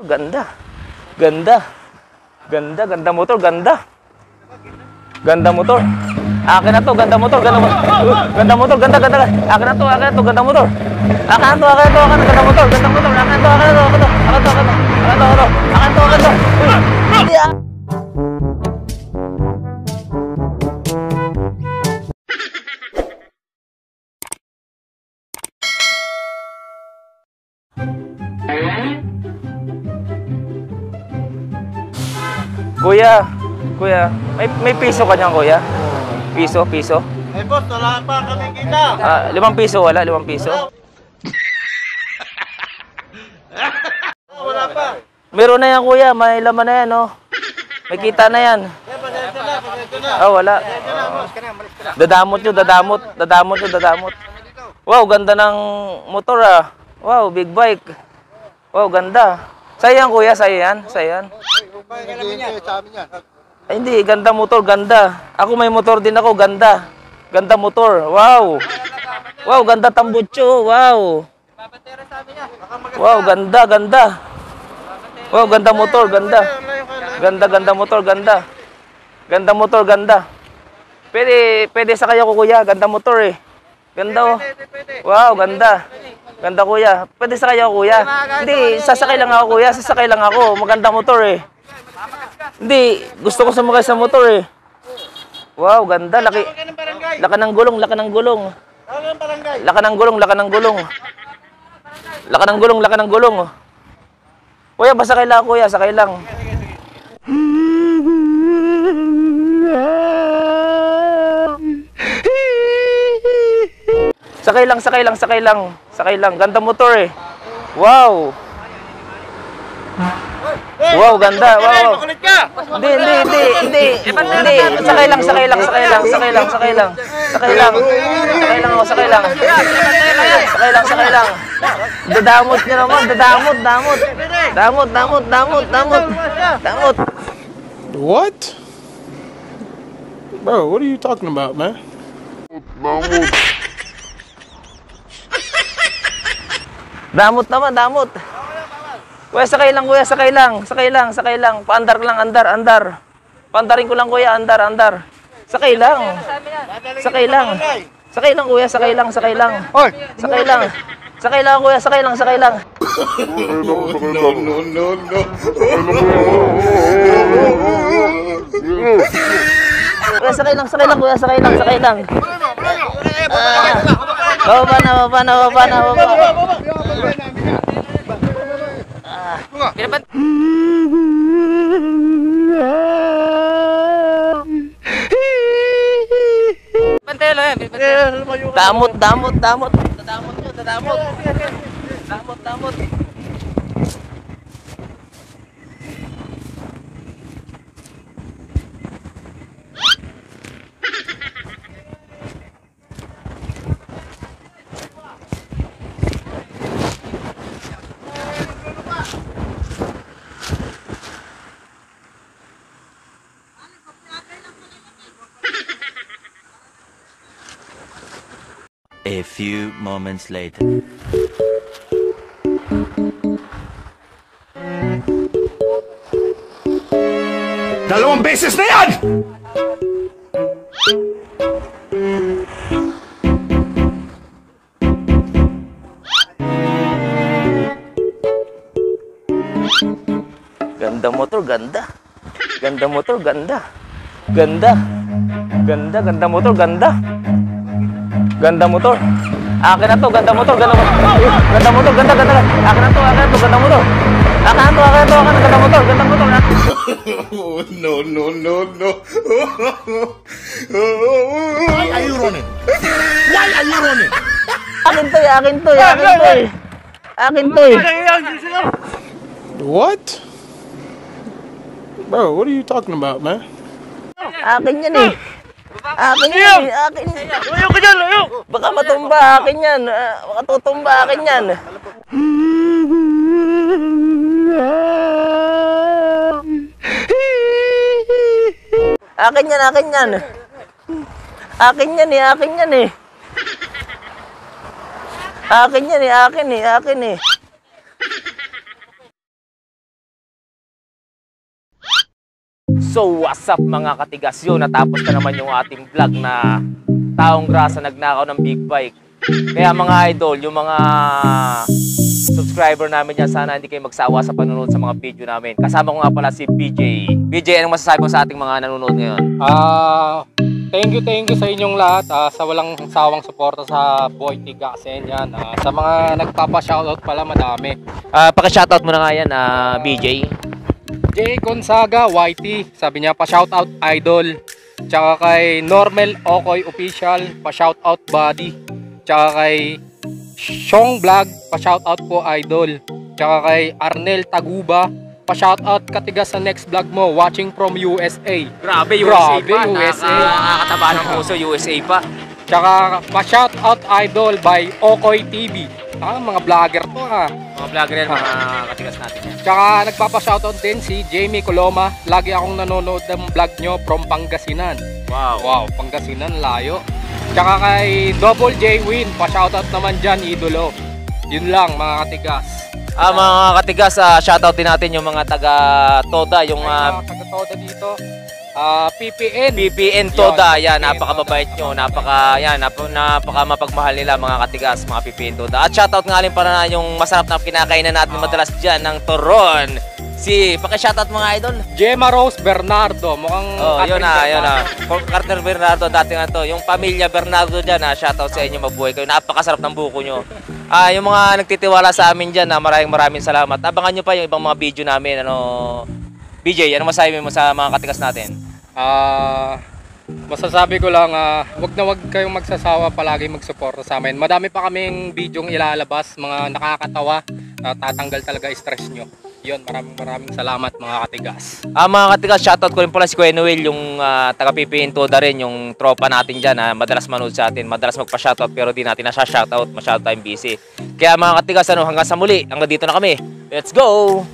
Ganda. Ganda. Ganda, ganda motor, ganda. Ganda motor. Akin na to, ganda motor, ganda motor. Ganda motor, ganda, ganda. Akin na to, ganda motor. Akin na to, ganda motor, ganda motor. Akin na to, akin na to. Kuya, kuya, may piso ka niyan, kuya? Piso, piso? Eh boss, wala pa kami kita. 5 piso, wala, 5 piso. Wala pa. Meron na yan, kuya, may laman na yan, no? May kita na yan. Pasensya na. Ah, wala. Dadamot nyo, dadamot. Wow, ganda ng motor, ah. Wow, big bike. Wow, ganda. Sa'yo yan, kuya, sa'yo yan, sa'yo yan. Ay, hindi, ganda motor, ganda. Ako may motor din ako, ganda. Ganda motor, wow. Wow, ganda tambutso, wow. Wow, ganda, ganda. Wow, ganda motor, ganda. Ganda, ganda motor, ganda. Ganda motor, ganda. Pwede sakay ako, kuya, ganda motor eh. Ganda oh. Wow, ganda. Ganda, kuya. Pwede sakay ako, kuya. Hindi, sasakay lang ako, kuya. Sasakay lang ako. Maganda motor eh. Hindi, gusto ko sumakay sa motor eh. Wow, ganda. Laki ng gulong, laki ng gulong. Laki ng gulong, laki ng gulong. Laki ng gulong, laki ng gulong. Kuya, pasakay lang, kuya. Sakay lang. Sakay lang, sakay lang, sakay lang. Sakay lang. Ganda motor eh. Wow. Wow, ganda. Wow. Hindi. Sakay lang. Sakay lang. Dadamot niyo naman, damot. What? Bro, what are you talking about, man? Damot. Kuya, sakay lang, kuya, sakay lang. Paandar lang, andar. Paandarin ko lang, kuya, andar. Sakay lang, kuya, sakay lang. Hoy, Sakay lang, kuya, sakay lang. No. Kuya, sakay lang, kuya, sakay lang. Baba na. Damot. Dadamot. A few moments later. Dalawang beses na yan! Ganda motor, ganda. Ganda motor, ganda. Ganda motor, ganda. Ganda motor. Akin na to, ganda motor, ganda motor. Ganda motor, ganda. Akin na to, ganda motor. Akin, ganda motor. No. Why are you running? Akin to eh. What? Bro, what are you talking about, man? Akin yan eh. Akin. Layo ka dyan, layo! Baka matumba, akin yan. Baka tutumba, akin yan. Akin yan. Akin yan eh. Akin eh. So what's up mga katigas, yun, natapos na naman yung ating vlog na taong grasa nagnakaw ng big bike. Kaya mga idol, yung mga subscriber namin dyan, sana hindi kayo magsawa sa panonood sa mga video namin. Kasama ko nga pala si BJ. BJ, anong masasabi mo sa ating mga nanonood ngayon? Thank you sa inyong lahat sa walang sawang suporta sa Boy Tigasen yan. Sa mga nagpapa-shoutout pala madami. Paki-shoutout mo na nga yan, BJ. Jay Gonzaga YT, sabi niya pa-shoutout idol. Tsaka kay Normal Okoy Official, pa-shoutout buddy. Tsaka kay Shong Vlog, pa-shoutout po idol. Tsaka kay Arnel Taguba, pa-shoutout katigas sa next vlog mo, watching from USA. Grabe, USA pa. USA. Nakakataba ng puso, USA pa. Tsaka pa-shoutout idol by Okoy TV. Mga vlogger to Mga vlogger yan, mga katigas natin yan. Tsaka nagpapa-shoutout din si Jamie Coloma. Lagi akong nanonood ng vlog nyo from Pangasinan. Wow, Pangasinan, layo. Tsaka kay Double J Win, pa-shoutout naman dyan, idolo. Yun lang mga katigas. Mga katigas, shoutout din natin yung mga taga-Toda, yung taga-Toda dito. PPN Toda, yan, napakababait nyo, napaka mapagmahal nila mga katigas, mga PPN Toda. At shoutout nga rin para na yung masarap na kinakainan natin madalas dyan ng turon. Paki-shoutout mga idol. Gemma Rose Bernardo, mukhang yun na. Carter Bernardo, dati nga to. Yung pamilya Bernardo dyan, shoutout sa inyo, mabuhay kayo. Napakasarap ng buko nyo. Yung mga nagtitiwala sa amin dyan, maraming salamat. Abangan nyo pa yung ibang mga video namin. BJ, ano masabi mo sa mga katigas natin? Masasabi ko lang, wag kayong magsasawa palagi magsuporta sa amin. Madami pa kaming bidyong ilalabas, mga nakakatawa, tatanggal talaga stress nyo. Yun, maraming salamat mga katigas. Mga katigas, shoutout ko rin pala si Kuya Noel, yung taga-PPN Toda rin, yung tropa natin dyan, madalas manood sa atin, madalas magpa-shoutout pero di natin na-shoutout, masyado tayong busy. Kaya mga katigas, hanggang sa muli, hanggang dito na kami. Let's go!